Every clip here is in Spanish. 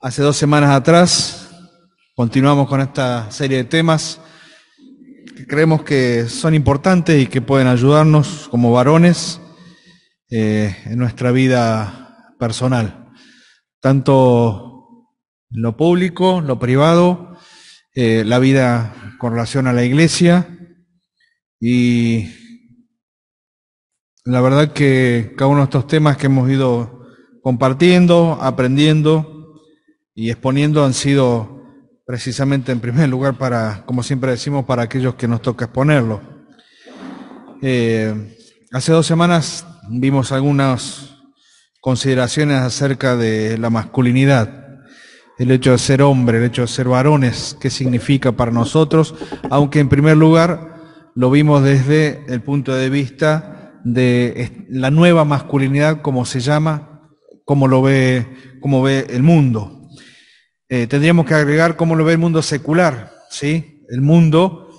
Hace 2 semanas atrás continuamos con esta serie de temas que creemos que son importantes y que pueden ayudarnos como varones en nuestra vida personal, tanto en lo público, lo privado, la vida con relación a la iglesia. Y la verdad que cada uno de estos temas que hemos ido compartiendo, aprendiendo y exponiendo han sido precisamente en primer lugar para, como siempre decimos, para aquellos que nos toca exponerlo. Hace 2 semanas vimos algunas consideraciones acerca de la masculinidad, el hecho de ser hombre, el hecho de ser varones, qué significa para nosotros, aunque en primer lugar lo vimos desde el punto de vista de la nueva masculinidad, como se llama, cómo ve el mundo. Tendríamos que agregar cómo lo ve el mundo secular, ¿sí? El mundo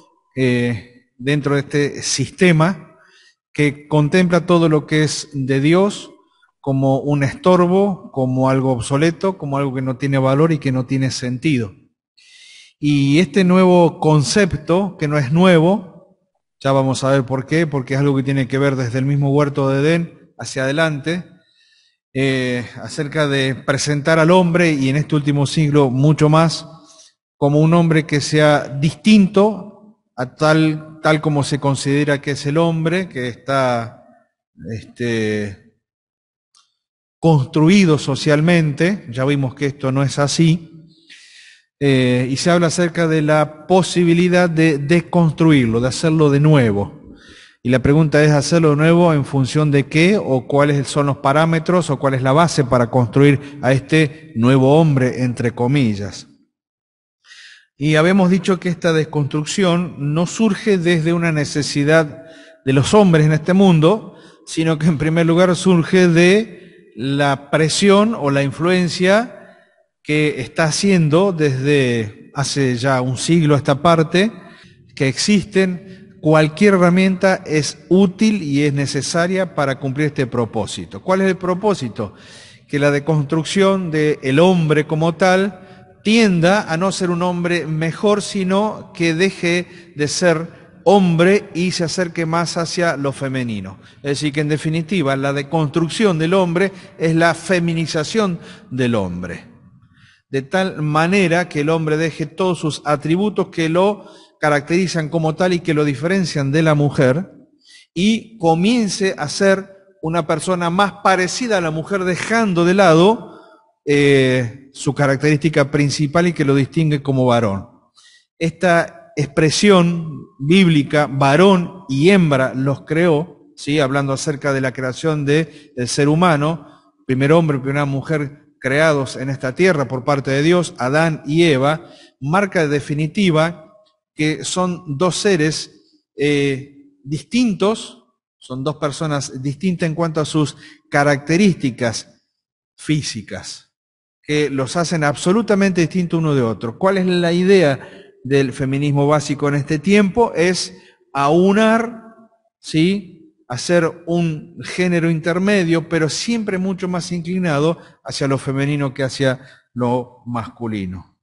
dentro de este sistema que contempla todo lo que es de Dios como un estorbo, como algo obsoleto, como algo que no tiene valor y que no tiene sentido. Y este nuevo concepto, que no es nuevo, ya vamos a ver por qué, porque es algo que tiene que ver desde el mismo huerto de Edén hacia adelante, acerca de presentar al hombre, y en este último siglo mucho más, como un hombre que sea distinto a tal como se considera que es el hombre, que está construido socialmente. Ya vimos que esto no es así, y se habla acerca de la posibilidad de desconstruirlo, de hacerlo de nuevo. Y la pregunta es, ¿hacerlo de nuevo en función de qué? ¿O cuáles son los parámetros? ¿O cuál es la base para construir a este nuevo hombre, entre comillas? Y habíamos dicho que esta desconstrucción no surge desde una necesidad de los hombres en este mundo, sino que en primer lugar surge de la presión o la influencia que está haciendo desde hace ya un siglo a esta parte, que existen. Cualquier herramienta es útil y es necesaria para cumplir este propósito. ¿Cuál es el propósito? Que la deconstrucción del hombre como tal tienda a no ser un hombre mejor, sino que deje de ser hombre y se acerque más hacia lo femenino. Es decir, que en definitiva la deconstrucción del hombre es la feminización del hombre. De tal manera que el hombre deje todos sus atributos que lo caracterizan como tal y que lo diferencian de la mujer, y comience a ser una persona más parecida a la mujer, dejando de lado su característica principal y que lo distingue como varón. Esta expresión bíblica, varón y hembra los creó, ¿sí? Hablando acerca de la creación del ser humano, primer hombre y primera mujer creados en esta tierra por parte de Dios, Adán y Eva, marca definitiva que son dos seres distintos, son dos personas distintas en cuanto a sus características físicas, que los hacen absolutamente distintos uno de otro. ¿Cuál es la idea del feminismo básico en este tiempo? Es aunar, ¿sí?, hacer un género intermedio, pero siempre mucho más inclinado hacia lo femenino que hacia lo masculino.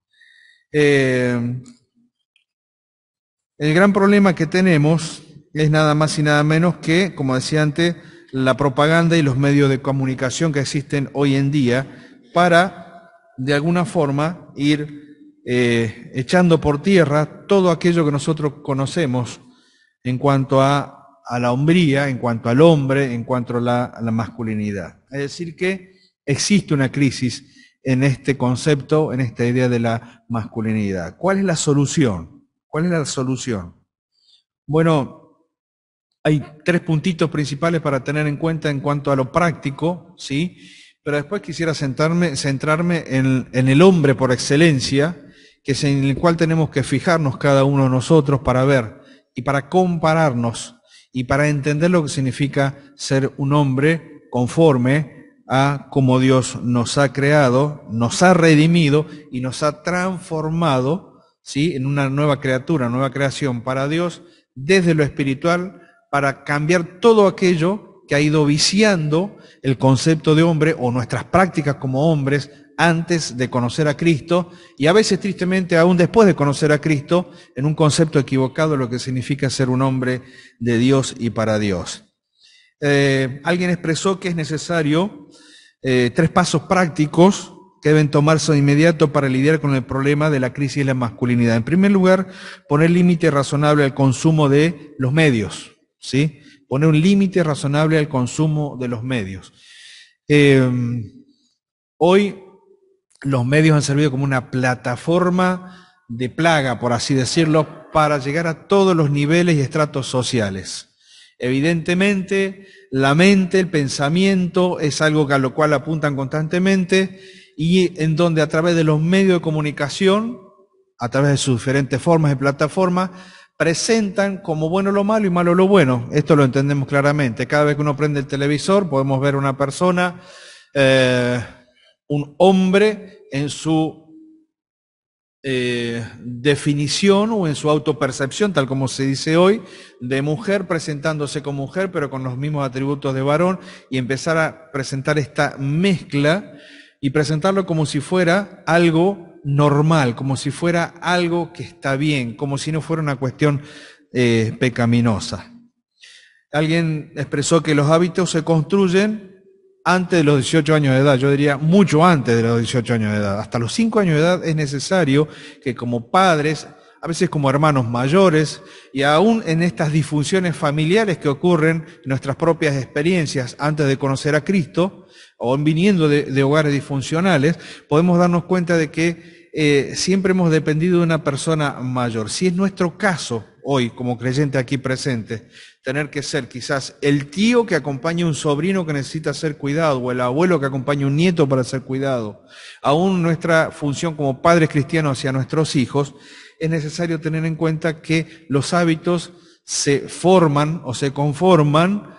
El gran problema que tenemos es nada más y nada menos que, como decía antes, la propaganda y los medios de comunicación que existen hoy en día para, de alguna forma, ir echando por tierra todo aquello que nosotros conocemos en cuanto a la hombría, en cuanto al hombre, en cuanto a la masculinidad. Es decir, que existe una crisis en este concepto, en esta idea de la masculinidad. ¿Cuál es la solución? ¿Cuál es la solución? Bueno, hay 3 puntitos principales para tener en cuenta en cuanto a lo práctico, ¿sí? Pero después quisiera centrarme en el hombre por excelencia, que es en el cual tenemos que fijarnos cada uno de nosotros para ver y para compararnos y para entender lo que significa ser un hombre conforme a cómo Dios nos ha creado, nos ha redimido y nos ha transformado, ¿sí?, en una nueva criatura, nueva creación para Dios, desde lo espiritual, para cambiar todo aquello que ha ido viciando el concepto de hombre o nuestras prácticas como hombres antes de conocer a Cristo y a veces tristemente aún después de conocer a Cristo en un concepto equivocado de lo que significa ser un hombre de Dios y para Dios. Alguien expresó que es necesario 3 pasos prácticos que deben tomarse de inmediato para lidiar con el problema de la crisis de la masculinidad. En primer lugar, poner límite razonable al consumo de los medios, ¿sí? Poner un límite razonable al consumo de los medios. Hoy los medios han servido como una plataforma de plaga, por así decirlo, para llegar a todos los niveles y estratos sociales. Evidentemente, la mente, el pensamiento es algo a lo cual apuntan constantemente y en donde a través de los medios de comunicación, a través de sus diferentes formas y plataformas, presentan como bueno lo malo y malo lo bueno. Esto lo entendemos claramente. Cada vez que uno prende el televisor podemos ver una persona, un hombre en su definición o en su autopercepción, tal como se dice hoy, de mujer, presentándose como mujer, pero con los mismos atributos de varón, y empezar a presentar esta mezcla y presentarlo como si fuera algo normal, como si fuera algo que está bien, como si no fuera una cuestión pecaminosa. Alguien expresó que los hábitos se construyen antes de los 18 años de edad, yo diría mucho antes de los 18 años de edad. Hasta los 5 años de edad es necesario que como padres, a veces como hermanos mayores, y aún en estas disfunciones familiares que ocurren en nuestras propias experiencias antes de conocer a Cristo, o viniendo de hogares disfuncionales, podemos darnos cuenta de que siempre hemos dependido de una persona mayor. Si es nuestro caso hoy, como creyente aquí presente, tener que ser quizás el tío que acompaña a un sobrino que necesita ser cuidado, o el abuelo que acompaña a un nieto para ser cuidado, aún nuestra función como padres cristianos hacia nuestros hijos, es necesario tener en cuenta que los hábitos se forman o se conforman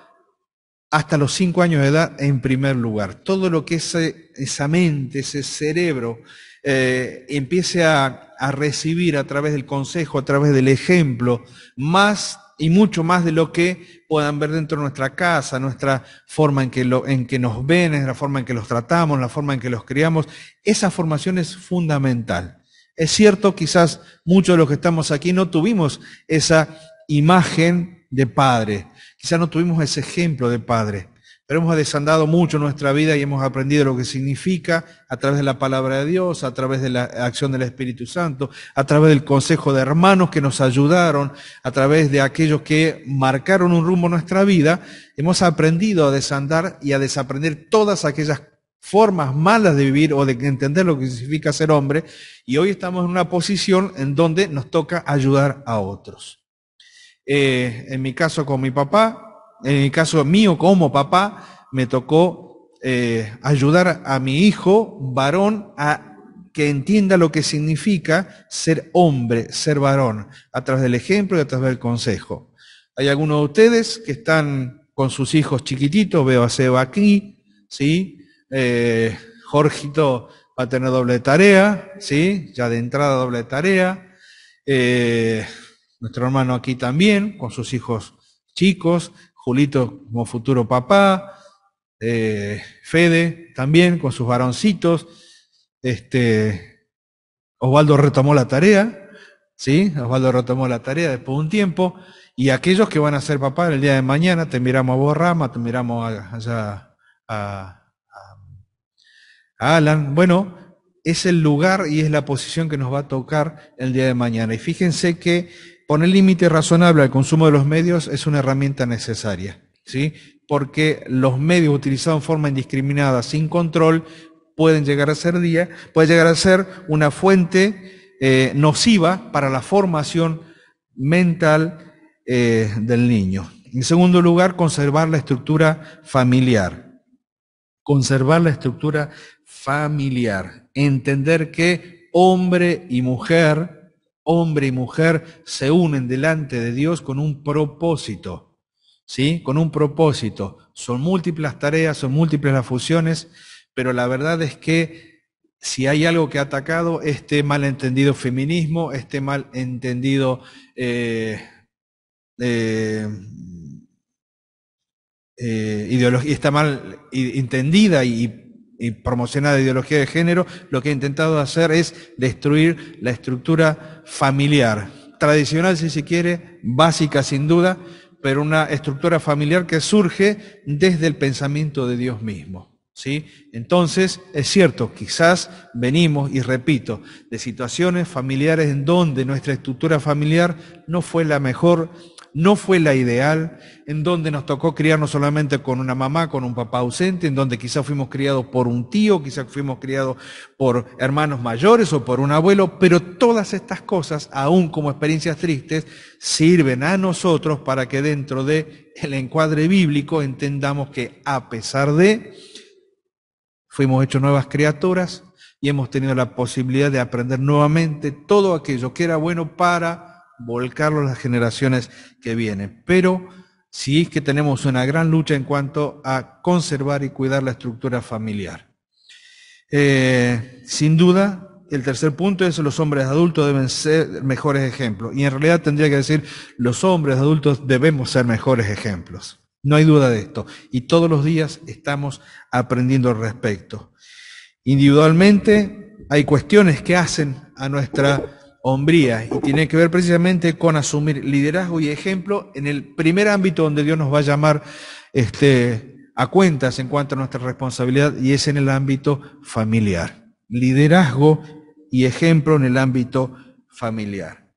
hasta los 5 años de edad en primer lugar. Todo lo que esa mente, ese cerebro, empiece a recibir a través del consejo, a través del ejemplo, más y mucho más de lo que puedan ver dentro de nuestra casa, nuestra forma en que nos ven, la forma en que los tratamos, la forma en que los criamos. Esa formación es fundamental. Es cierto, quizás muchos de los que estamos aquí no tuvimos esa imagen de padre, quizás no tuvimos ese ejemplo de padre, pero hemos desandado mucho nuestra vida y hemos aprendido lo que significa a través de la palabra de Dios, a través de la acción del Espíritu Santo, a través del consejo de hermanos que nos ayudaron, a través de aquellos que marcaron un rumbo en nuestra vida. Hemos aprendido a desandar y a desaprender todas aquellas formas malas de vivir o de entender lo que significa ser hombre, y hoy estamos en una posición en donde nos toca ayudar a otros. En mi caso con mi papá, en el caso mío como papá, me tocó ayudar a mi hijo varón a que entienda lo que significa ser hombre, ser varón, a través del ejemplo y a través del consejo. Hay algunos de ustedes que están con sus hijos chiquititos, veo a Seba aquí, ¿sí? Jorgito va a tener doble tarea, ¿sí? Ya de entrada doble tarea. Nuestro hermano aquí también, con sus hijos chicos, Julito como futuro papá, Fede también con sus varoncitos, Osvaldo retomó la tarea, ¿sí? Osvaldo retomó la tarea después de un tiempo, y aquellos que van a ser papá el día de mañana, te miramos a vos, Rama, te miramos allá a Alan. Bueno, es el lugar y es la posición que nos va a tocar el día de mañana. Y fíjense que poner límite razonable al consumo de los medios es una herramienta necesaria, ¿sí? Porque los medios utilizados en forma indiscriminada, sin control, pueden llegar a ser una fuente nociva para la formación mental del niño. En segundo lugar, conservar la estructura familiar. Conservar la estructura familiar. Entender que hombre y mujer se unen delante de Dios con un propósito, ¿sí? Con un propósito. Son múltiples tareas, son múltiples las funciones, pero la verdad es que si hay algo que ha atacado este malentendido feminismo, este malentendido ideología, está mal entendida y y promocionada ideología de género, lo que ha intentado hacer es destruir la estructura familiar, tradicional si se quiere, básica sin duda, pero una estructura familiar que surge desde el pensamiento de Dios mismo, ¿sí? Entonces, es cierto, quizás venimos, y repito, de situaciones familiares en donde nuestra estructura familiar no fue la mejor, no fue la ideal, en donde nos tocó criarnos solamente con una mamá, con un papá ausente, en donde quizás fuimos criados por un tío, quizás fuimos criados por hermanos mayores o por un abuelo, pero todas estas cosas, aún como experiencias tristes, sirven a nosotros para que dentro del encuadre bíblico entendamos que a pesar de, fuimos hechos nuevas criaturas y hemos tenido la posibilidad de aprender nuevamente todo aquello que era bueno para volcarlo a las generaciones que vienen. Pero sí es que tenemos una gran lucha en cuanto a conservar y cuidar la estructura familiar. Sin duda, el tercer punto es los hombres adultos deben ser mejores ejemplos. Y en realidad tendría que decir, los hombres adultos debemos ser mejores ejemplos. No hay duda de esto. Y todos los días estamos aprendiendo al respecto. Individualmente hay cuestiones que hacen a nuestra hombría y tiene que ver precisamente con asumir liderazgo y ejemplo en el primer ámbito donde Dios nos va a llamar a cuentas en cuanto a nuestra responsabilidad, y es en el ámbito familiar. Liderazgo y ejemplo en el ámbito familiar.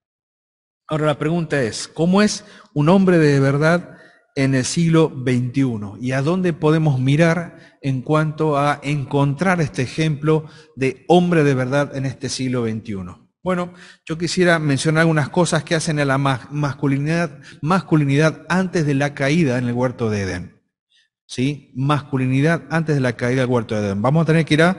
Ahora la pregunta es, ¿cómo es un hombre de verdad en el siglo XXI? ¿Y a dónde podemos mirar en cuanto a encontrar este ejemplo de hombre de verdad en este siglo XXI? Bueno, yo quisiera mencionar algunas cosas que hacen a la masculinidad antes de la caída en el huerto de Edén. ¿Sí? Masculinidad antes de la caída del huerto de Edén. Vamos a tener que ir al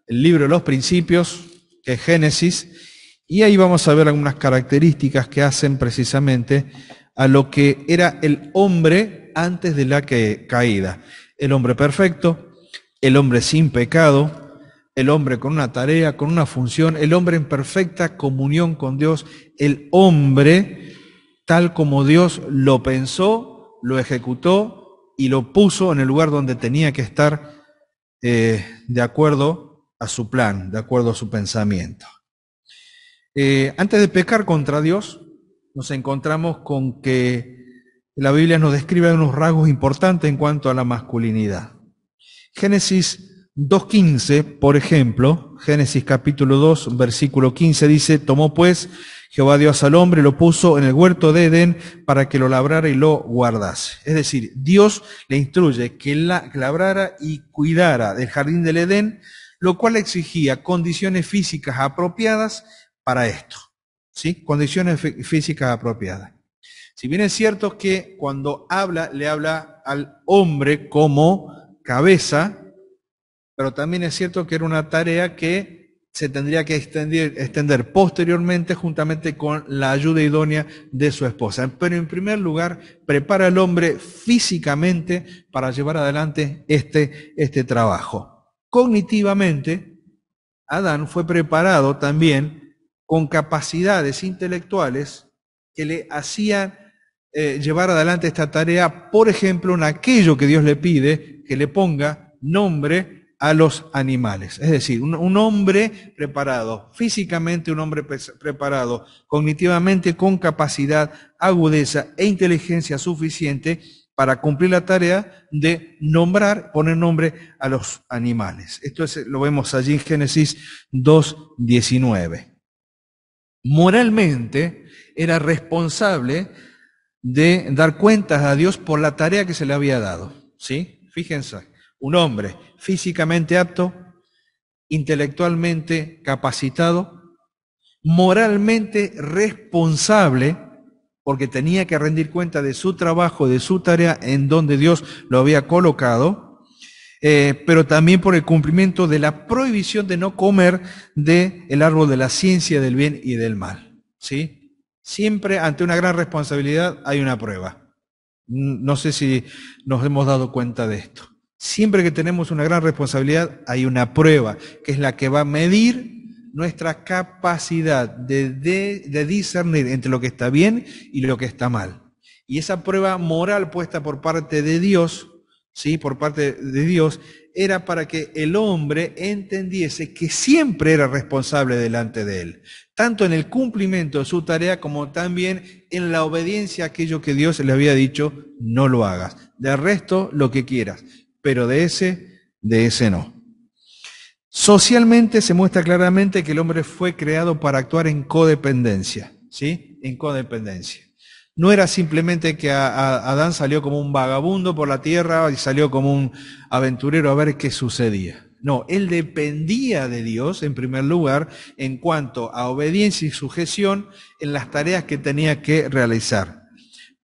libro de los principios, que es Génesis, y ahí vamos a ver algunas características que hacen precisamente a lo que era el hombre antes de la caída. El hombre perfecto, el hombre sin pecado, el hombre con una tarea, con una función, el hombre en perfecta comunión con Dios, el hombre tal como Dios lo pensó, lo ejecutó y lo puso en el lugar donde tenía que estar de acuerdo a su plan, de acuerdo a su pensamiento. Antes de pecar contra Dios, nos encontramos con que la Biblia nos describe unos rasgos importantes en cuanto a la masculinidad. Génesis 2.15, por ejemplo, Génesis capítulo 2, versículo 15 dice, tomó pues Jehová Dios al hombre, lo puso en el huerto de Edén para que lo labrara y lo guardase. Es decir, Dios le instruye que labrara y cuidara del jardín del Edén, lo cual exigía condiciones físicas apropiadas para esto. ¿Sí? Condiciones físicas apropiadas. Si bien es cierto que cuando habla, le habla al hombre como cabeza, pero también es cierto que era una tarea que se tendría que extender posteriormente juntamente con la ayuda idónea de su esposa. Pero en primer lugar, prepara al hombre físicamente para llevar adelante este trabajo. Cognitivamente, Adán fue preparado también con capacidades intelectuales que le hacían llevar adelante esta tarea, por ejemplo, en aquello que Dios le pide, que le ponga nombre a los animales. Es decir, un hombre preparado físicamente, un hombre preparado cognitivamente, con capacidad, agudeza e inteligencia suficiente para cumplir la tarea de poner nombre a los animales. Esto lo vemos allí en Génesis 2:19. Moralmente era responsable de dar cuentas a Dios por la tarea que se le había dado. ¿Sí? Fíjense, un hombre físicamente apto, intelectualmente capacitado, moralmente responsable, porque tenía que rendir cuenta de su trabajo, de su tarea en donde Dios lo había colocado, pero también por el cumplimiento de la prohibición de no comer del árbol de la ciencia del bien y del mal. ¿Sí? Siempre ante una gran responsabilidad hay una prueba. No sé si nos hemos dado cuenta de esto. Siempre que tenemos una gran responsabilidad hay una prueba, que es la que va a medir nuestra capacidad de discernir entre lo que está bien y lo que está mal. Y esa prueba moral puesta por parte de Dios ¿sí?, por parte de Dios, era para que el hombre entendiese que siempre era responsable delante de él, tanto en el cumplimiento de su tarea como también en la obediencia a aquello que Dios le había dicho, no lo hagas. Del resto, lo que quieras, pero de ese no. Socialmente se muestra claramente que el hombre fue creado para actuar en codependencia, ¿sí?, en codependencia. No era simplemente que Adán salió como un vagabundo por la tierra y salió como un aventurero a ver qué sucedía. No, él dependía de Dios en primer lugar en cuanto a obediencia y sujeción en las tareas que tenía que realizar.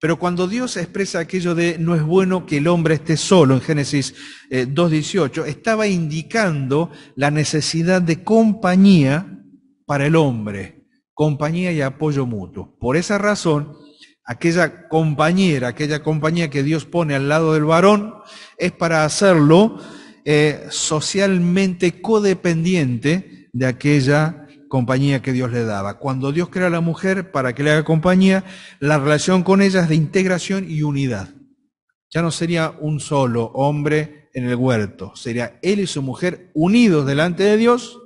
Pero cuando Dios expresa aquello de no es bueno que el hombre esté solo en Génesis 2:18, estaba indicando la necesidad de compañía para el hombre, compañía y apoyo mutuo. Por esa razón, aquella compañía que Dios pone al lado del varón es para hacerlo socialmente codependiente de aquella compañía que Dios le daba. Cuando Dios crea a la mujer para que le haga compañía, la relación con ella es de integración y unidad. Ya no sería un solo hombre en el huerto, sería él y su mujer unidos delante de Dios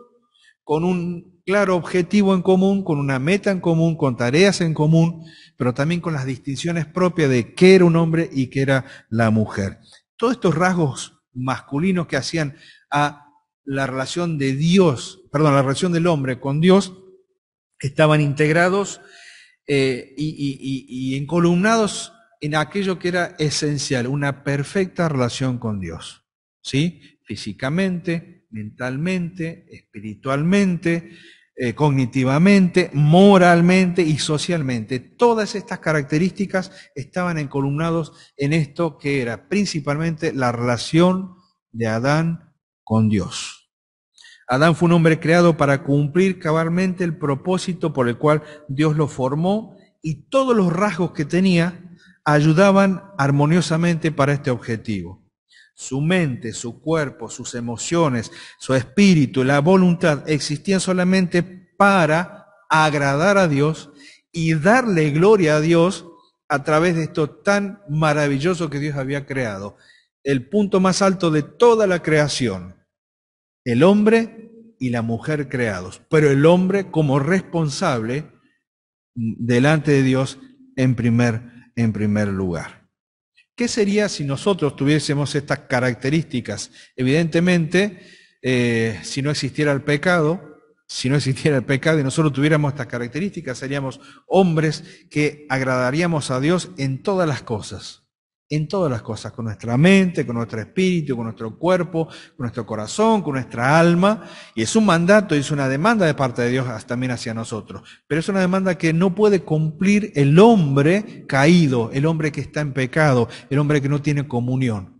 con un claro objetivo en común, con una meta en común, con tareas en común, pero también con las distinciones propias de qué era un hombre y qué era la mujer. Todos estos rasgos masculinos que hacían a la relación de Dios, la relación del hombre con Dios, estaban integrados y encolumnados en aquello que era esencial, una perfecta relación con Dios, ¿sí? Físicamente, mentalmente, espiritualmente, cognitivamente, moralmente y socialmente. Todas estas características estaban encolumnados en esto que era principalmente la relación de Adán con Dios. Adán fue un hombre creado para cumplir cabalmente el propósito por el cual Dios lo formó, y todos los rasgos que tenía ayudaban armoniosamente para este objetivo. Su mente, su cuerpo, sus emociones, su espíritu, la voluntad existían solamente para agradar a Dios y darle gloria a Dios a través de esto tan maravilloso que Dios había creado. El punto más alto de toda la creación, el hombre y la mujer creados, pero el hombre como responsable delante de Dios en primer lugar. ¿Qué sería si nosotros tuviésemos estas características? Evidentemente, si no existiera el pecado y nosotros tuviéramos estas características, seríamos hombres que agradaríamos a Dios en todas las cosas, con nuestra mente, con nuestro espíritu, con nuestro cuerpo, con nuestro corazón, con nuestra alma. Y es un mandato, es una demanda de parte de Dios también hacia nosotros. Pero es una demanda que no puede cumplir el hombre caído, el hombre que está en pecado, el hombre que no tiene comunión.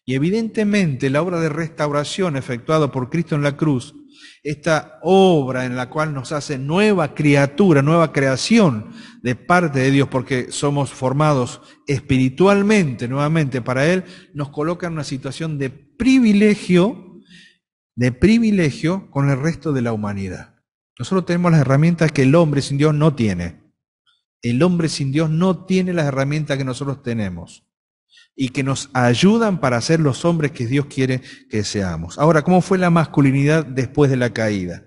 Y evidentemente la obra de restauración efectuada por Cristo en la cruz, esta obra en la cual nos hace nueva criatura, nueva creación de parte de Dios, porque somos formados espiritualmente nuevamente para Él, nos coloca en una situación de privilegio con el resto de la humanidad. Nosotros tenemos las herramientas que el hombre sin Dios no tiene. El hombre sin Dios no tiene las herramientas que nosotros tenemos y que nos ayudan para ser los hombres que Dios quiere que seamos. Ahora, ¿cómo fue la masculinidad después de la caída?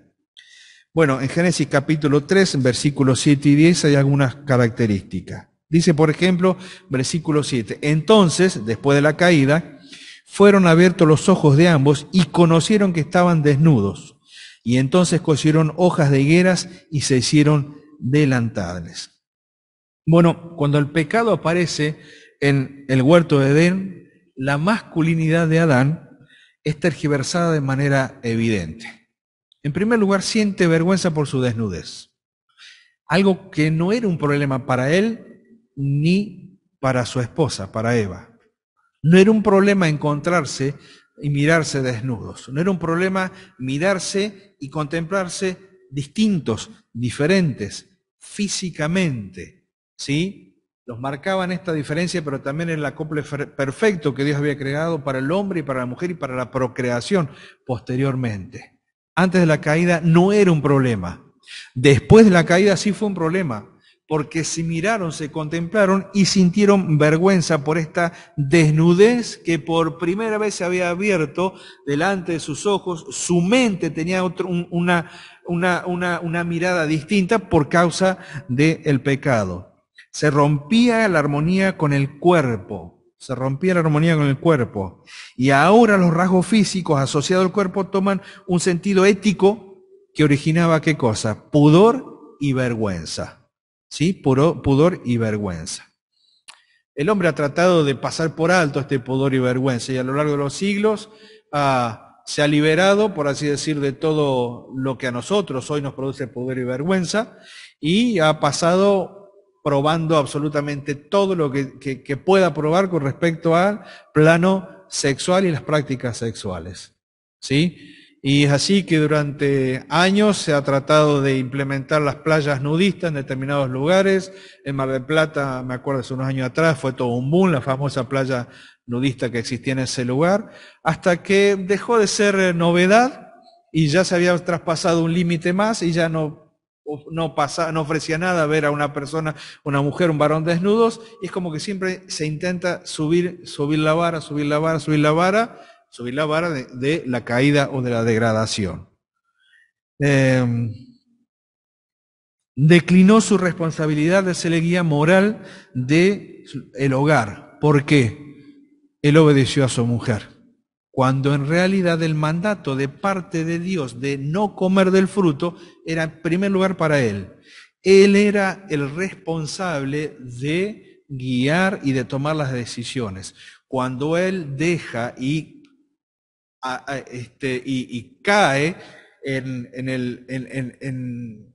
Bueno, en Génesis capítulo 3, en versículos 7 y 10 hay algunas características. Dice, por ejemplo, versículo 7, entonces, después de la caída, fueron abiertos los ojos de ambos y conocieron que estaban desnudos. Y entonces cosieron hojas de higueras y se hicieron delantales. Bueno, cuando el pecado aparece en el huerto de Edén, la masculinidad de Adán es tergiversada de manera evidente. En primer lugar, siente vergüenza por su desnudez, algo que no era un problema para él ni para su esposa, para Eva. No era un problema encontrarse y mirarse desnudos, no era un problema mirarse y contemplarse distintos, diferentes, físicamente, ¿sí? Los marcaban esta diferencia, pero también el acople perfecto que Dios había creado para el hombre y para la mujer y para la procreación posteriormente. Antes de la caída no era un problema. Después de la caída sí fue un problema, porque se miraron, se contemplaron y sintieron vergüenza por esta desnudez que por primera vez se había abierto delante de sus ojos. Su mente tenía una mirada distinta por causa del pecado. Se rompía la armonía con el cuerpo. Se rompía la armonía con el cuerpo. Y ahora los rasgos físicos asociados al cuerpo toman un sentido ético que originaba ¿qué cosa? Pudor y vergüenza. ¿Sí? Pudor y vergüenza. El hombre ha tratado de pasar por alto este pudor y vergüenza y a lo largo de los siglos se ha liberado, por así decir, de todo lo que a nosotros hoy nos produce pudor y vergüenza y ha pasado probando absolutamente todo lo que pueda probar con respecto al plano sexual y las prácticas sexuales. ¿Sí? Y es así que durante años se ha tratado de implementar las playas nudistas en determinados lugares. En Mar del Plata, me acuerdo hace unos años atrás, fue todo un boom, la famosa playa nudista que existía en ese lugar, hasta que dejó de ser novedad y ya se había traspasado un límite más y ya no ofrecía nada ver a una persona, una mujer, un varón desnudos, y es como que siempre se intenta subir la vara de la caída o de la degradación. Declinó su responsabilidad de ser el guía moral del hogar. ¿Por qué? Él obedeció a su mujer, cuando en realidad el mandato de parte de Dios de no comer del fruto era en primer lugar para él. Él era el responsable de guiar y de tomar las decisiones. Cuando él deja y cae en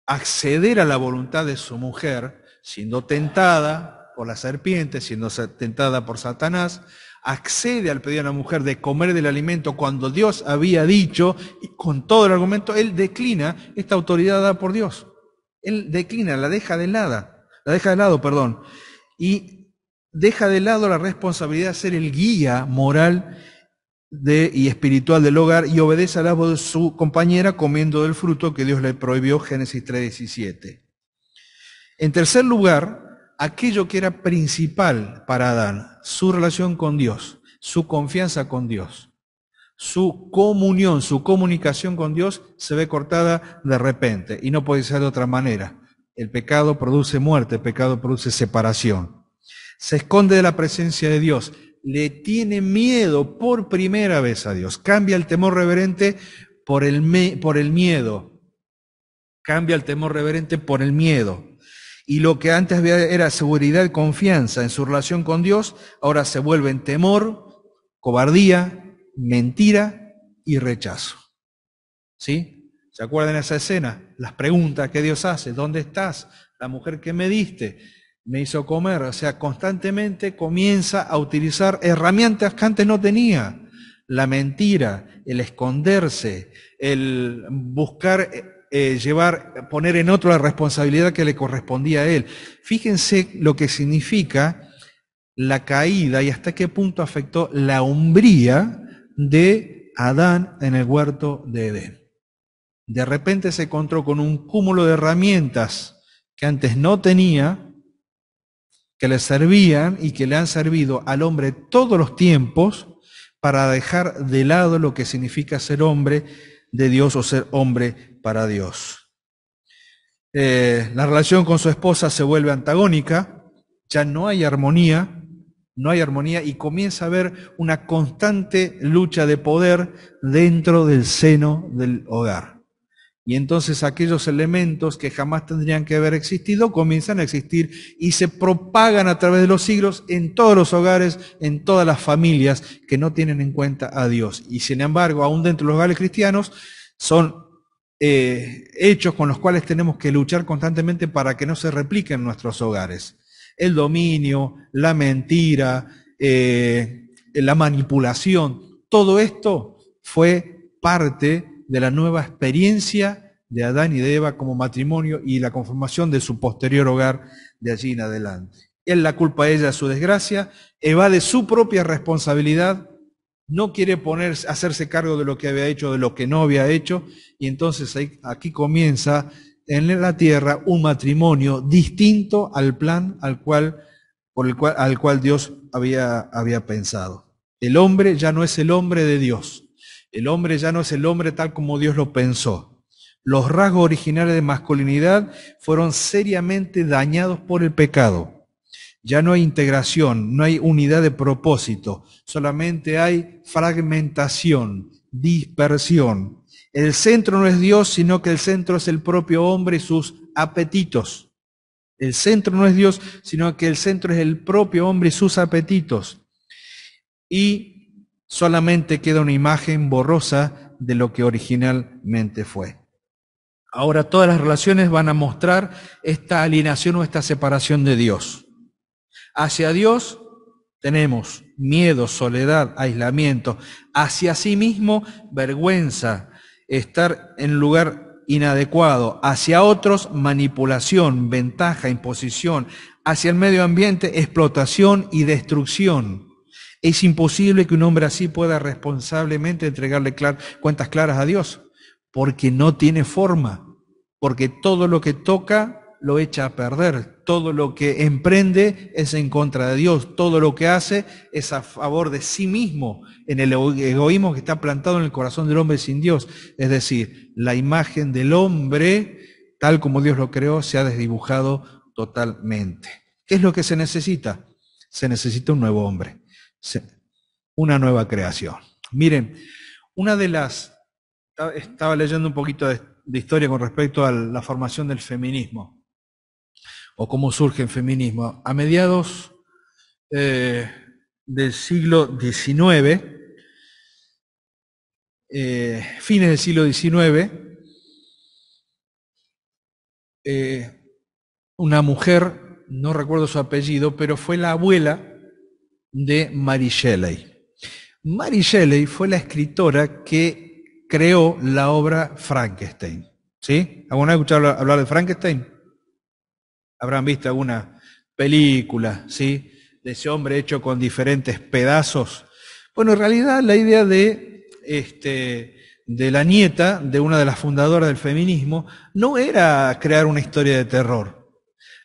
acceder a la voluntad de su mujer, siendo tentada por la serpiente, siendo tentada por Satanás, accede al pedido de la mujer de comer del alimento cuando Dios había dicho, y con todo el argumento, él declina esta autoridad dada por Dios. Él declina, la deja de lado, y deja de lado la responsabilidad de ser el guía moral y espiritual del hogar y obedece a la voz de su compañera comiendo del fruto que Dios le prohibió, Génesis 3:17. En tercer lugar, aquello que era principal para Adán, su relación con Dios, su confianza con Dios, su comunión, su comunicación con Dios se ve cortada de repente y no puede ser de otra manera. El pecado produce muerte, el pecado produce separación. Se esconde de la presencia de Dios, le tiene miedo por primera vez a Dios, cambia el temor reverente por el miedo, cambia el temor reverente por el miedo. Y lo que antes era seguridad y confianza en su relación con Dios, ahora se vuelve en temor, cobardía, mentira y rechazo. ¿Sí? ¿Se acuerdan de esa escena? Las preguntas que Dios hace: ¿dónde estás? La mujer que me diste me hizo comer. O sea, constantemente comienza a utilizar herramientas que antes no tenía. La mentira, el esconderse, el buscar poner en otro la responsabilidad que le correspondía a él. Fíjense lo que significa la caída y hasta qué punto afectó la hombría de Adán en el huerto de Edén. De repente se encontró con un cúmulo de herramientas que antes no tenía, que le servían y que le han servido al hombre todos los tiempos para dejar de lado lo que significa ser hombre de Dios o ser hombre para Dios. La relación con su esposa se vuelve antagónica, ya no hay armonía y comienza a haber una constante lucha de poder dentro del seno del hogar. Y entonces aquellos elementos que jamás tendrían que haber existido comienzan a existir y se propagan a través de los siglos en todos los hogares, en todas las familias que no tienen en cuenta a Dios. Y sin embargo, aún dentro de los hogares cristianos, son hechos con los cuales tenemos que luchar constantemente para que no se repliquen en nuestros hogares. El dominio, la mentira, la manipulación, todo esto fue parte de la nueva experiencia de Adán y de Eva como matrimonio y la conformación de su posterior hogar de allí en adelante. Él la culpa a ella de su desgracia, evade su propia responsabilidad, no quiere hacerse cargo de lo que había hecho, de lo que no había hecho, y entonces aquí comienza en la tierra un matrimonio distinto al plan al cual Dios había pensado. El hombre ya no es el hombre de Dios. El hombre ya no es el hombre tal como Dios lo pensó. Los rasgos originales de masculinidad fueron seriamente dañados por el pecado. Ya no hay integración, no hay unidad de propósito, solamente hay fragmentación, dispersión. El centro no es Dios, sino que el centro es el propio hombre y sus apetitos. El centro no es Dios, sino que el centro es el propio hombre y sus apetitos. Y solamente queda una imagen borrosa de lo que originalmente fue. Ahora todas las relaciones van a mostrar esta alienación o esta separación de Dios. Hacia Dios tenemos miedo, soledad, aislamiento. Hacia sí mismo, vergüenza, estar en un lugar inadecuado. Hacia otros, manipulación, ventaja, imposición. Hacia el medio ambiente, explotación y destrucción. Es imposible que un hombre así pueda responsablemente entregarle cuentas claras a Dios, porque no tiene forma. Porque todo lo que toca lo echa a perder, todo lo que emprende es en contra de Dios, todo lo que hace es a favor de sí mismo, en el egoísmo que está plantado en el corazón del hombre sin Dios. Es decir, la imagen del hombre, tal como Dios lo creó, se ha desdibujado totalmente. ¿Qué es lo que se necesita? Se necesita un nuevo hombre, una nueva creación. Miren, estaba leyendo un poquito de historia con respecto a la formación del feminismo, o cómo surge el feminismo. A mediados del siglo XIX, fines del siglo XIX, una mujer, no recuerdo su apellido, pero fue la abuela de Mary Shelley. Mary Shelley fue la escritora que creó la obra Frankenstein. ¿Sí? ¿Alguna vez escuchado hablar de Frankenstein? Habrán visto alguna película, ¿sí? De ese hombre hecho con diferentes pedazos. Bueno, en realidad la idea de la nieta de una de las fundadoras del feminismo no era crear una historia de terror.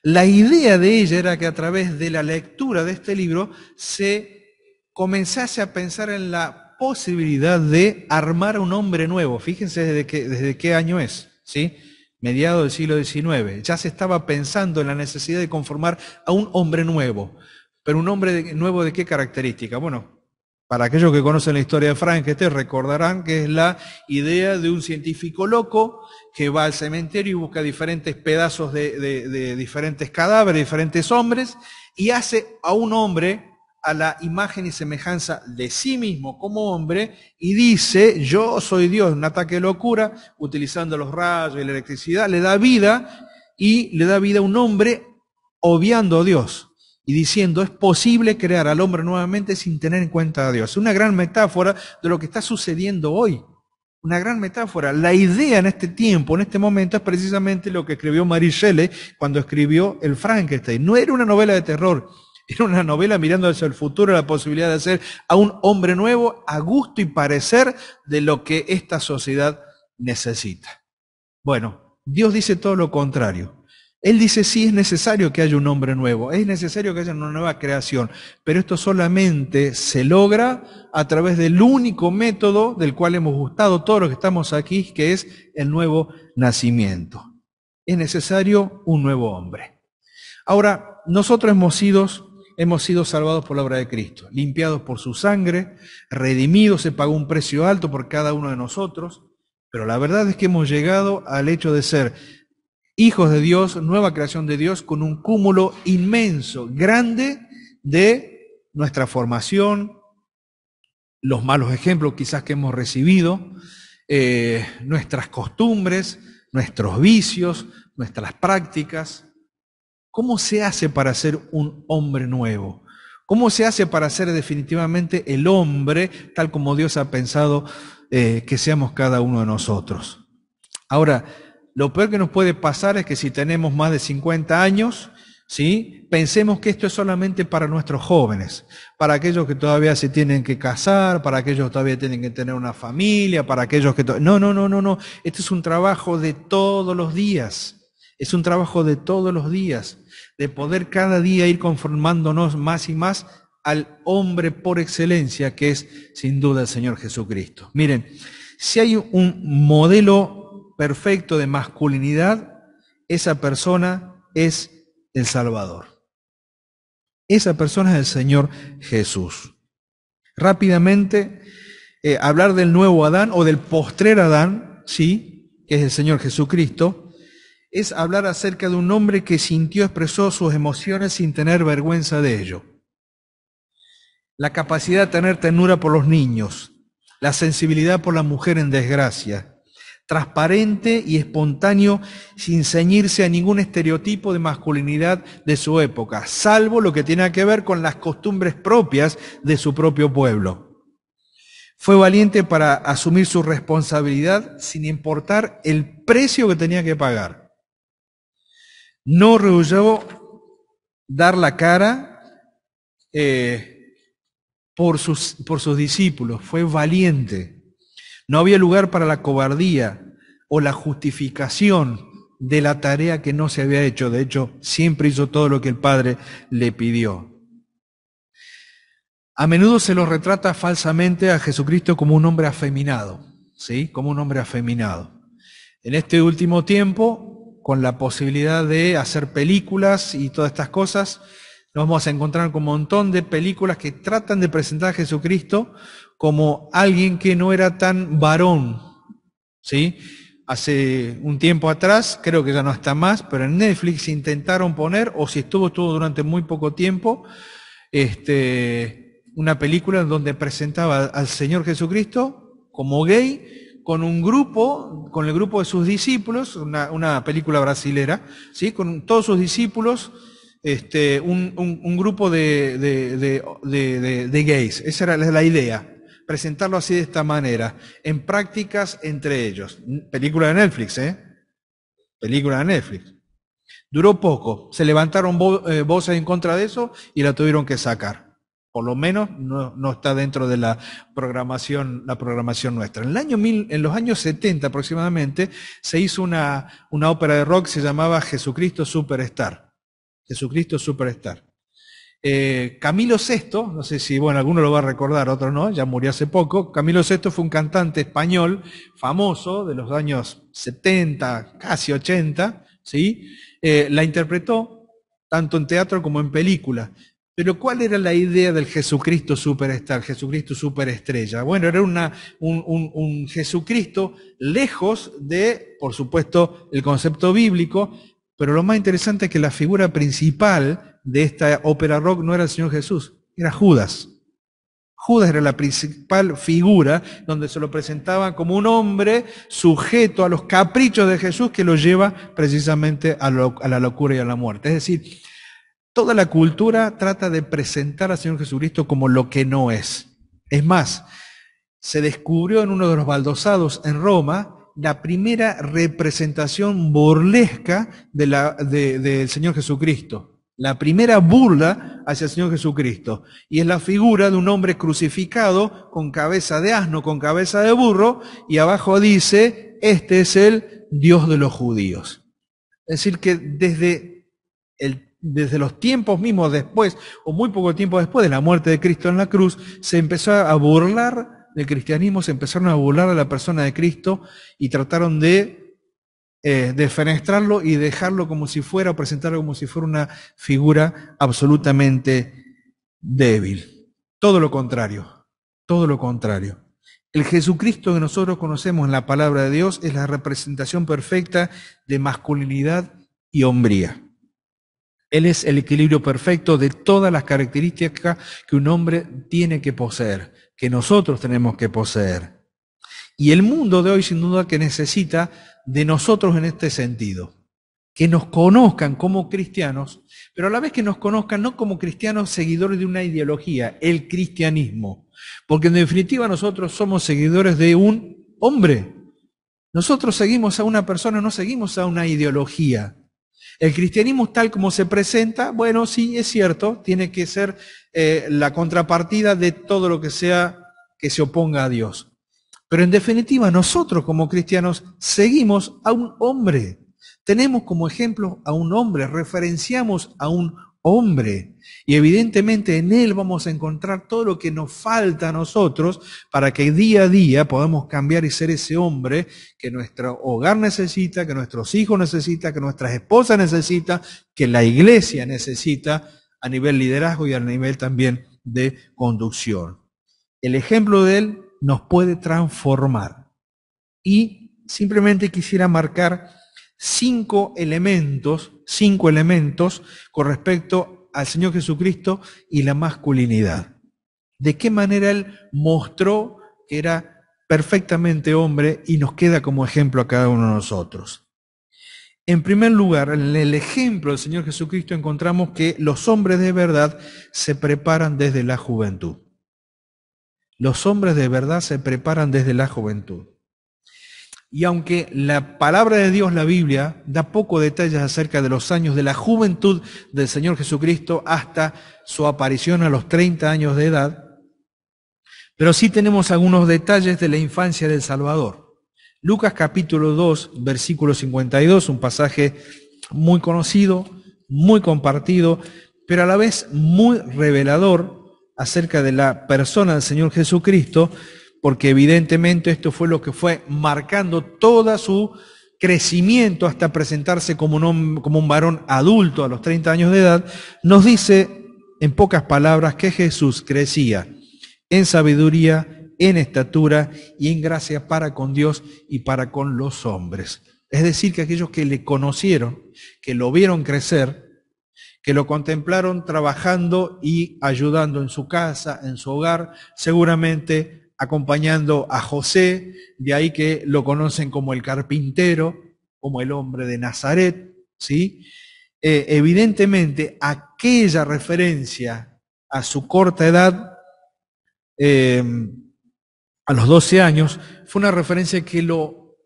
La idea de ella era que a través de la lectura de este libro se comenzase a pensar en la posibilidad de armar un hombre nuevo. Fíjense desde qué año es, ¿sí? Mediados del siglo XIX. Ya se estaba pensando en la necesidad de conformar a un hombre nuevo. Pero un hombre nuevo ¿de qué característica? Bueno, para aquellos que conocen la historia de Frankenstein recordarán que es la idea de un científico loco que va al cementerio y busca diferentes pedazos de diferentes cadáveres, diferentes hombres, y hace a un hombre a la imagen y semejanza de sí mismo como hombre y dice, yo soy Dios, un ataque de locura, utilizando los rayos y la electricidad, le da vida a un hombre obviando a Dios y diciendo, es posible crear al hombre nuevamente sin tener en cuenta a Dios. Es una gran metáfora de lo que está sucediendo hoy. Una gran metáfora. La idea en este tiempo, en este momento, es precisamente lo que escribió Mary Shelley cuando escribió el Frankenstein. No era una novela de terror. Era una novela mirando hacia el futuro, la posibilidad de hacer a un hombre nuevo a gusto y parecer de lo que esta sociedad necesita. Bueno, Dios dice todo lo contrario. Él dice sí es necesario que haya un hombre nuevo, es necesario que haya una nueva creación, pero esto solamente se logra a través del único método del cual hemos gustado todos los que estamos aquí, que es el nuevo nacimiento. Es necesario un nuevo hombre. Ahora, nosotros hemos sido salvados por la obra de Cristo, limpiados por su sangre, redimidos, se pagó un precio alto por cada uno de nosotros, pero la verdad es que hemos llegado al hecho de ser hijos de Dios, nueva creación de Dios, con un cúmulo inmenso, grande de nuestra formación, los malos ejemplos quizás que hemos recibido, nuestras costumbres, nuestros vicios, nuestras prácticas. ¿Cómo se hace para ser un hombre nuevo? ¿Cómo se hace para ser definitivamente el hombre tal como Dios ha pensado que seamos cada uno de nosotros? Ahora, lo peor que nos puede pasar es que si tenemos más de 50 años, ¿sí? Pensemos que esto es solamente para nuestros jóvenes, para aquellos que todavía se tienen que casar, para aquellos que todavía tienen que tener una familia, para aquellos que... No, no, no, no, no. Este es un trabajo de todos los días. Es un trabajo de todos los días, de poder cada día ir conformándonos más y más al hombre por excelencia, que es sin duda el Señor Jesucristo. Miren, si hay un modelo perfecto de masculinidad, esa persona es el Salvador. Esa persona es el Señor Jesús. Rápidamente, hablar del nuevo Adán o del postrer Adán, ¿sí?, que es el Señor Jesucristo, es hablar acerca de un hombre que sintió, expresó sus emociones sin tener vergüenza de ello. La capacidad de tener ternura por los niños, la sensibilidad por la mujer en desgracia, transparente y espontáneo sin ceñirse a ningún estereotipo de masculinidad de su época, salvo lo que tiene que ver con las costumbres propias de su propio pueblo. Fue valiente para asumir su responsabilidad sin importar el precio que tenía que pagar. No rehuyó dar la cara por sus discípulos, fue valiente. No había lugar para la cobardía o la justificación de la tarea que no se había hecho. De hecho, siempre hizo todo lo que el Padre le pidió. A menudo se lo retrata falsamente a Jesucristo como un hombre afeminado, ¿sí? Como un hombre afeminado. En este último tiempo, con la posibilidad de hacer películas y todas estas cosas, nos vamos a encontrar con un montón de películas que tratan de presentar a Jesucristo como alguien que no era tan varón, ¿sí? Hace un tiempo atrás, creo que ya no está más, pero en Netflix intentaron poner, o si estuvo durante muy poco tiempo, una película donde presentaba al Señor Jesucristo como gay, con un grupo, con el grupo de sus discípulos, una película brasilera, ¿sí? Con todos sus discípulos, un grupo de gays. Esa era la idea, presentarlo así de esta manera, en prácticas entre ellos. Película de Netflix, película de Netflix. Duró poco, se levantaron voces en contra de eso y la tuvieron que sacar. Por lo menos no está dentro de la programación nuestra. En los años 70 aproximadamente se hizo una ópera de rock que se llamaba Jesucristo Superstar. Jesucristo Superstar. Camilo VI, no sé si alguno lo va a recordar, otro no, ya murió hace poco. Camilo VI fue un cantante español famoso de los años 70, casi 80, ¿sí? La interpretó tanto en teatro como en película. Pero ¿cuál era la idea del Jesucristo Superstar, Jesucristo Superestrella? Bueno, era un Jesucristo lejos de, por supuesto, el concepto bíblico, pero lo más interesante es que la figura principal de esta ópera rock no era el Señor Jesús, era Judas. Judas era la principal figura donde se lo presentaba como un hombre sujeto a los caprichos de Jesús que lo lleva precisamente a la locura y a la muerte. Es decir, toda la cultura trata de presentar al Señor Jesucristo como lo que no es. Es más, se descubrió en uno de los baldosados en Roma la primera representación burlesca del Señor Jesucristo. La primera burla hacia el Señor Jesucristo. Y es la figura de un hombre crucificado con cabeza de asno, con cabeza de burro, y abajo dice, este es el Dios de los judíos. Es decir, que desde los tiempos mismos después, o muy poco tiempo después de la muerte de Cristo en la cruz, se empezó a burlar del cristianismo, se empezaron a burlar de la persona de Cristo y trataron de defenestrarlo y dejarlo como si fuera, o presentarlo como si fuera una figura absolutamente débil. Todo lo contrario, todo lo contrario. El Jesucristo que nosotros conocemos en la palabra de Dios es la representación perfecta de masculinidad y hombría. Él es el equilibrio perfecto de todas las características que un hombre tiene que poseer, que nosotros tenemos que poseer. Y el mundo de hoy sin duda que necesita de nosotros en este sentido, que nos conozcan como cristianos, pero a la vez que nos conozcan no como cristianos seguidores de una ideología, el cristianismo, porque en definitiva nosotros somos seguidores de un hombre. Nosotros seguimos a una persona, no seguimos a una ideología. El cristianismo tal como se presenta, bueno, sí, es cierto, tiene que ser la contrapartida de todo lo que sea que se oponga a Dios. Pero en definitiva, nosotros como cristianos seguimos a un hombre. Tenemos como ejemplo a un hombre, referenciamos a un hombre. Y evidentemente en él vamos a encontrar todo lo que nos falta a nosotros para que día a día podamos cambiar y ser ese hombre que nuestro hogar necesita, que nuestros hijos necesitan, que nuestras esposas necesitan, que la iglesia necesita a nivel liderazgo y a nivel también de conducción. El ejemplo de él nos puede transformar. Y simplemente quisiera marcar cinco elementos con respecto al Señor Jesucristo y la masculinidad. De qué manera Él mostró que era perfectamente hombre y nos queda como ejemplo a cada uno de nosotros. En primer lugar, en el ejemplo del Señor Jesucristo encontramos que los hombres de verdad se preparan desde la juventud. Los hombres de verdad se preparan desde la juventud. Y aunque la palabra de Dios, la Biblia, da pocos detalles acerca de los años de la juventud del Señor Jesucristo hasta su aparición a los 30 años de edad, pero sí tenemos algunos detalles de la infancia del Salvador. Lucas capítulo 2, versículo 52, un pasaje muy conocido, muy compartido, pero a la vez muy revelador acerca de la persona del Señor Jesucristo, porque evidentemente esto fue lo que fue marcando todo su crecimiento hasta presentarse como un varón adulto a los 30 años de edad. Nos dice en pocas palabras que Jesús crecía en sabiduría, en estatura y en gracia para con Dios y para con los hombres. Es decir, que aquellos que le conocieron, que lo vieron crecer, que lo contemplaron trabajando y ayudando en su casa, en su hogar, seguramente acompañando a José, de ahí que lo conocen como el carpintero, como el hombre de Nazaret, ¿sí? Evidentemente, aquella referencia a su corta edad, a los 12 años, fue una referencia que lo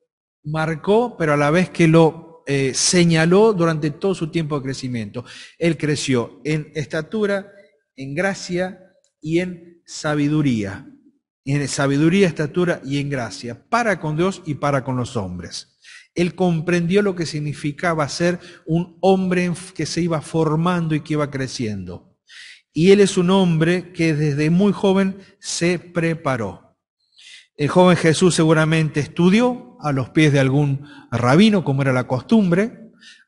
marcó, pero a la vez que lo señaló durante todo su tiempo de crecimiento. Él creció en estatura, en gracia y en sabiduría. En sabiduría, estatura y en gracia, para con Dios y para con los hombres. Él comprendió lo que significaba ser un hombre que se iba formando y que iba creciendo. Y él es un hombre que desde muy joven se preparó. El joven Jesús seguramente estudió a los pies de algún rabino, como era la costumbre.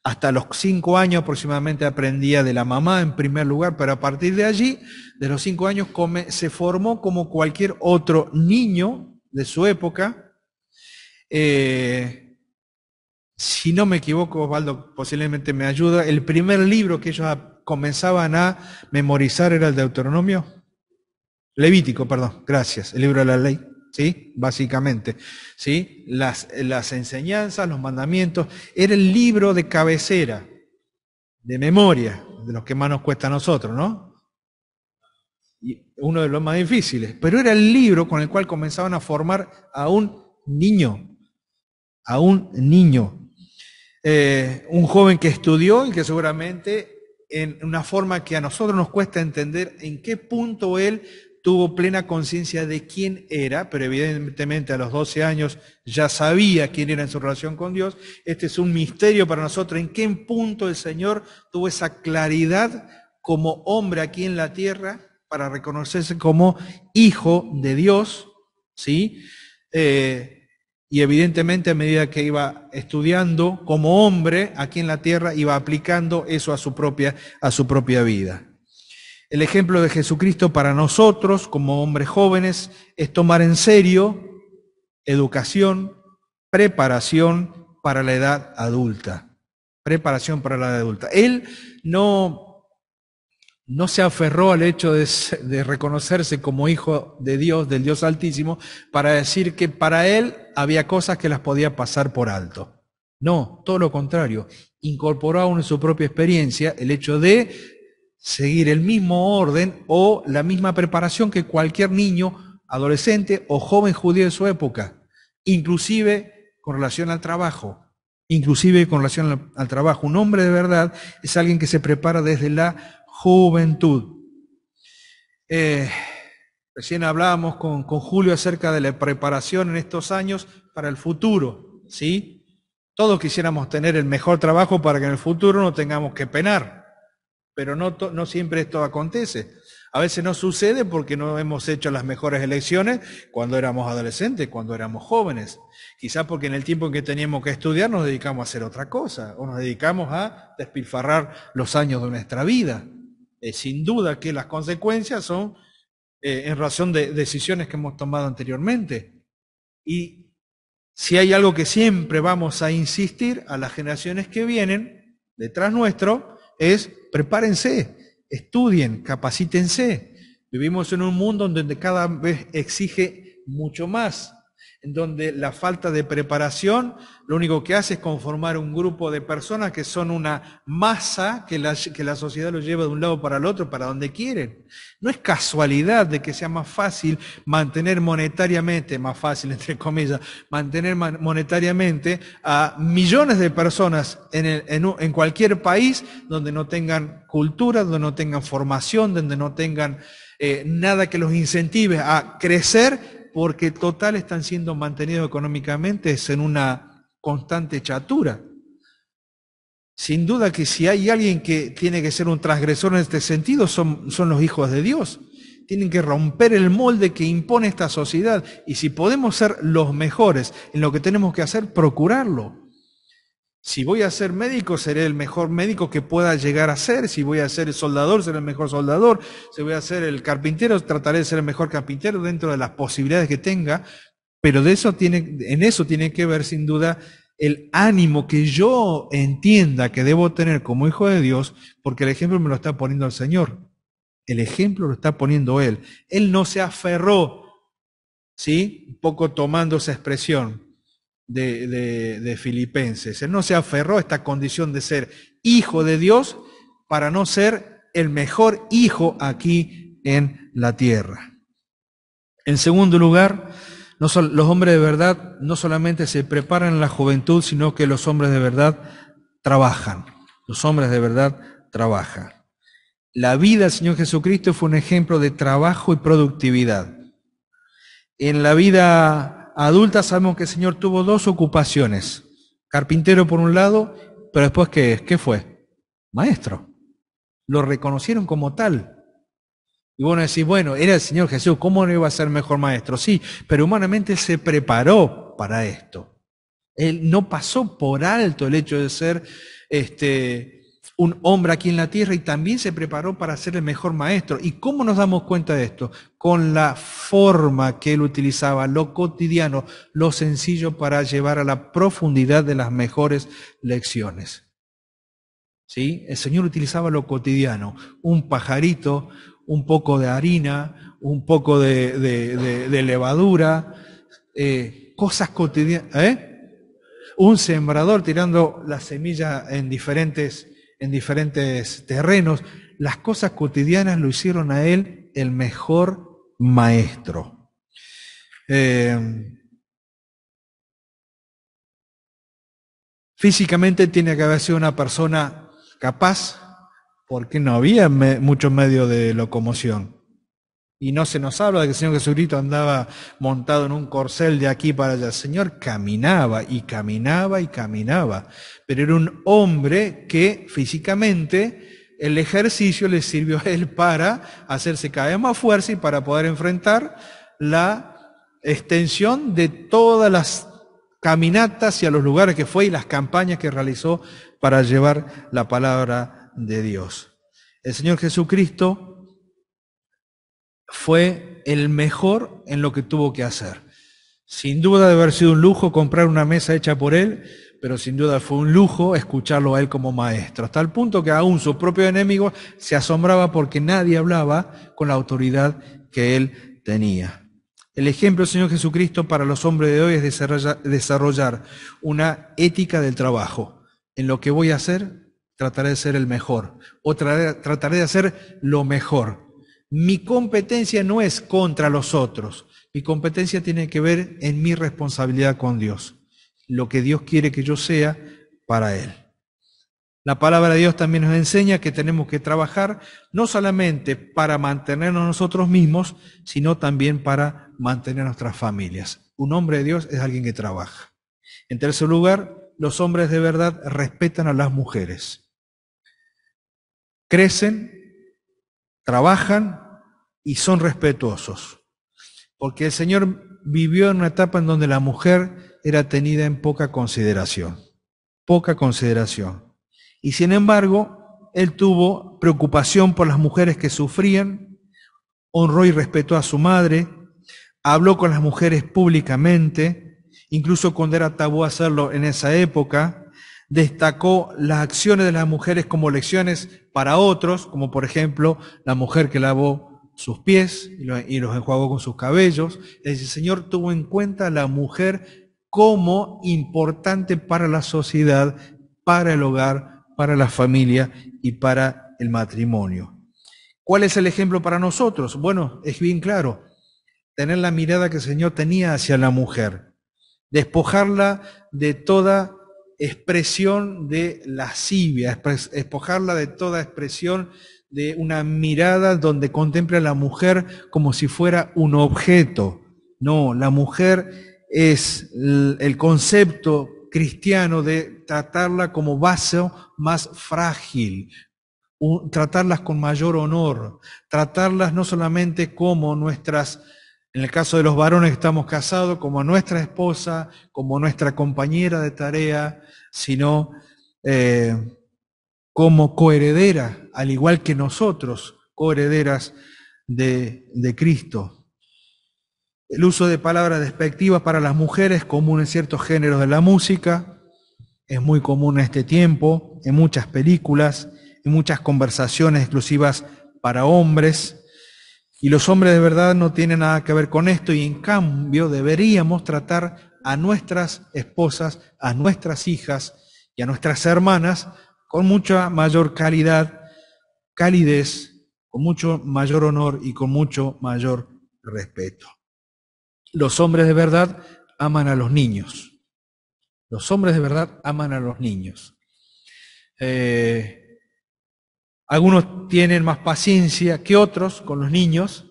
Hasta los 5 años aproximadamente aprendía de la mamá en primer lugar, pero a partir de allí, de los 5 años, se formó como cualquier otro niño de su época. Si no me equivoco, Osvaldo posiblemente me ayuda, el primer libro que ellos comenzaban a memorizar era el Deuteronomio. Levítico, perdón, gracias, el libro de la ley. ¿Sí? Básicamente, ¿sí? Las enseñanzas, los mandamientos, era el libro de cabecera, de memoria, de los que más nos cuesta a nosotros, ¿no? Y uno de los más difíciles, pero era el libro con el cual comenzaban a formar a un niño, un joven que estudió y que seguramente en una forma que a nosotros nos cuesta entender en qué punto él tuvo plena conciencia de quién era, pero evidentemente a los 12 años ya sabía quién era en su relación con Dios. Este es un misterio para nosotros, en qué punto el Señor tuvo esa claridad como hombre aquí en la tierra para reconocerse como hijo de Dios, ¿sí? Y evidentemente a medida que iba estudiando como hombre aquí en la tierra, iba aplicando eso a su propia vida. El ejemplo de Jesucristo para nosotros, como hombres jóvenes, es tomar en serio educación, preparación para la edad adulta. Preparación para la edad adulta. Él no se aferró al hecho de reconocerse como hijo de Dios, del Dios Altísimo, para decir que para él había cosas que las podía pasar por alto. No, todo lo contrario. Incorporó aún en su propia experiencia el hecho de seguir el mismo orden o la misma preparación que cualquier niño, adolescente o joven judío de su época, inclusive con relación al trabajo. inclusive con relación al trabajo. Un hombre de verdad es alguien que se prepara desde la juventud. Recién hablábamos con Julio acerca de la preparación en estos años para el futuro, ¿sí? Todos quisiéramos tener el mejor trabajo para que en el futuro no tengamos que penar, pero no siempre esto acontece. A veces no sucede porque no hemos hecho las mejores elecciones cuando éramos adolescentes, cuando éramos jóvenes. Quizás porque en el tiempo en que teníamos que estudiar nos dedicamos a hacer otra cosa, o nos dedicamos a despilfarrar los años de nuestra vida. Sin duda que las consecuencias son en razón de decisiones que hemos tomado anteriormente. Y si hay algo que siempre vamos a insistir a las generaciones que vienen detrás nuestro, es prepárense, estudien, capacítense. Vivimos en un mundo donde cada vez exige mucho más, en donde la falta de preparación lo único que hace es conformar un grupo de personas que son una masa que la sociedad los lleva de un lado para el otro, para donde quieren. No es casualidad de que sea más fácil mantener monetariamente, más fácil entre comillas, mantener monetariamente a millones de personas en cualquier país donde no tengan cultura, donde no tengan formación, donde no tengan nada que los incentive a crecer, porque total están siendo mantenidos económicamente en una constante chatura. Sin duda que si hay alguien que tiene que ser un transgresor en este sentido, son los hijos de Dios. Tienen que romper el molde que impone esta sociedad. Y si podemos ser los mejores en lo que tenemos que hacer, procurarlo. Si voy a ser médico, seré el mejor médico que pueda llegar a ser. Si voy a ser soldador, seré el mejor soldador. Si voy a ser el carpintero, trataré de ser el mejor carpintero dentro de las posibilidades que tenga. Pero en eso tiene que ver, sin duda, el ánimo que yo entienda que debo tener como hijo de Dios, porque el ejemplo me lo está poniendo el Señor. El ejemplo lo está poniendo Él. Él no se aferró, ¿sí? Un poco tomando esa expresión de Filipenses. Él no se aferró a esta condición de ser hijo de Dios para no ser el mejor hijo aquí en la tierra. En segundo lugar, los hombres de verdad no solamente se preparan en la juventud, sino que los hombres de verdad trabajan. Los hombres de verdad trabajan. La vida del Señor Jesucristo fue un ejemplo de trabajo y productividad. En la vida adulta sabemos que el Señor tuvo dos ocupaciones. Carpintero por un lado, pero después ¿qué fue? Maestro. Lo reconocieron como tal. Y bueno, decís, bueno, era el Señor Jesús, ¿cómo no iba a ser mejor maestro? Sí, pero humanamente Él se preparó para esto. Él no pasó por alto el hecho de ser un hombre aquí en la tierra y también se preparó para ser el mejor maestro. ¿Y cómo nos damos cuenta de esto? Con la forma que Él utilizaba, lo cotidiano, lo sencillo para llevar a la profundidad de las mejores lecciones. ¿Sí? El Señor utilizaba lo cotidiano, un pajarito, un poco de harina, un poco de levadura, cosas cotidianas, un sembrador tirando la semilla en diferentes terrenos. Las cosas cotidianas lo hicieron a Él el mejor maestro. Físicamente tiene que haber sido una persona capaz, porque no había muchos medios de locomoción. Y no se nos habla de que el Señor Jesucristo andaba montado en un corcel de aquí para allá. El Señor caminaba y caminaba y caminaba. Pero era un hombre que físicamente el ejercicio le sirvió a él para hacerse cada vez más fuerza y para poder enfrentar la extensión de todas las caminatas y a los lugares que fue y las campañas que realizó para llevar la palabra de Dios. El Señor Jesucristo fue el mejor en lo que tuvo que hacer. Sin duda debe haber sido un lujo comprar una mesa hecha por Él, pero sin duda fue un lujo escucharlo a Él como maestro, hasta el punto que aún su propio enemigo se asombraba porque nadie hablaba con la autoridad que Él tenía. El ejemplo del Señor Jesucristo para los hombres de hoy es desarrollar una ética del trabajo. En lo que voy a hacer, trataré de ser el mejor, o trataré de hacer lo mejor. Mi competencia no es contra los otros. Mi competencia tiene que ver en mi responsabilidad con Dios. Lo que Dios quiere que yo sea, para Él. La palabra de Dios también nos enseña que tenemos que trabajar no solamente para mantenernos nosotros mismos, sino también para mantener nuestras familias. Un hombre de Dios es alguien que trabaja. En tercer lugar, los hombres de verdad respetan a las mujeres. Crecen, trabajan y son respetuosos. Porque el Señor vivió en una etapa en donde la mujer era tenida en poca consideración. Poca consideración. Y sin embargo, Él tuvo preocupación por las mujeres que sufrían, honró y respetó a su madre, habló con las mujeres públicamente, incluso cuando era tabú hacerlo en esa época, destacó las acciones de las mujeres como lecciones para otros, como por ejemplo la mujer que lavó sus pies y los enjuagó con sus cabellos. Es decir, el Señor tuvo en cuenta a la mujer como importante para la sociedad, para el hogar, para la familia y para el matrimonio. ¿Cuál es el ejemplo para nosotros? Bueno, es bien claro, tener la mirada que el Señor tenía hacia la mujer, despojarla de toda expresión de lascivia, despojarla de toda expresión de una mirada donde contempla a la mujer como si fuera un objeto. No, la mujer es el concepto cristiano de tratarla como vaso más frágil, tratarlas con mayor honor, tratarlas no solamente como nuestras, en el caso de los varones que estamos casados, como nuestra esposa, como nuestra compañera de tarea, sino como coheredera, al igual que nosotros, coherederas de Cristo. El uso de palabras despectivas para las mujeres, común en ciertos géneros de la música, es muy común en este tiempo, en muchas películas, en muchas conversaciones exclusivas para hombres, y los hombres de verdad no tienen nada que ver con esto, y en cambio deberíamos tratar a nuestras esposas, a nuestras hijas y a nuestras hermanas con mucha mayor calidez, con mucho mayor honor y con mucho mayor respeto. Los hombres de verdad aman a los niños. Los hombres de verdad aman a los niños. Algunos tienen más paciencia que otros con los niños.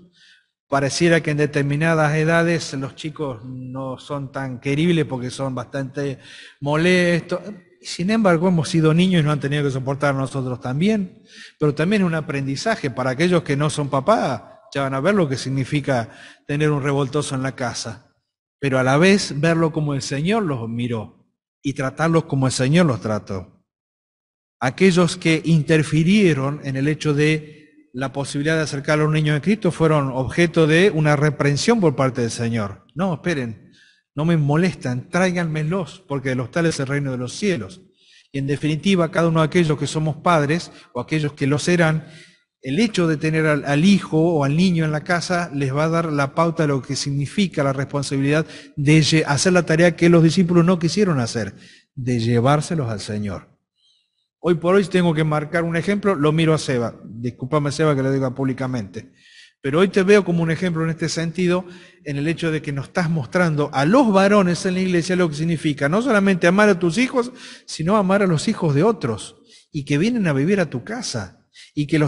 Pareciera que en determinadas edades los chicos no son tan queribles porque son bastante molestos. Sin embargo, hemos sido niños y nos han tenido que soportar a nosotros también. Pero también es un aprendizaje para aquellos que no son papás. Ya van a ver lo que significa tener un revoltoso en la casa. Pero a la vez verlo como el Señor los miró y tratarlos como el Señor los trató. Aquellos que interfirieron en el hecho de la posibilidad de acercar a los niños a Cristo fueron objeto de una reprensión por parte del Señor. No, esperen, no me molestan, tráiganmelos, porque de los tales es el reino de los cielos. Y en definitiva, cada uno de aquellos que somos padres, o aquellos que lo serán, el hecho de tener al hijo o al niño en la casa les va a dar la pauta de lo que significa la responsabilidad de hacer la tarea que los discípulos no quisieron hacer, de llevárselos al Señor. Hoy por hoy tengo que marcar un ejemplo, lo miro a Seba, discúlpame Seba que lo diga públicamente, pero hoy te veo como un ejemplo en este sentido, en el hecho de que nos estás mostrando a los varones en la iglesia lo que significa no solamente amar a tus hijos, sino amar a los hijos de otros, y que vienen a vivir a tu casa, y que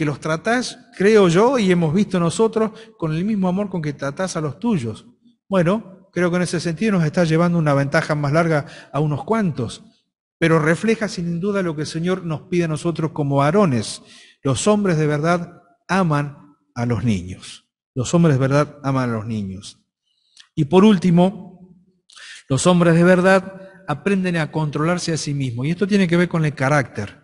los tratás, creo yo, y hemos visto nosotros, con el mismo amor con que tratás a los tuyos. Bueno, creo que en ese sentido nos está llevando una ventaja más larga a unos cuantos, pero refleja sin duda lo que el Señor nos pide a nosotros como varones. Los hombres de verdad aman a los niños. Los hombres de verdad aman a los niños. Y por último, los hombres de verdad aprenden a controlarse a sí mismos. Y esto tiene que ver con el carácter.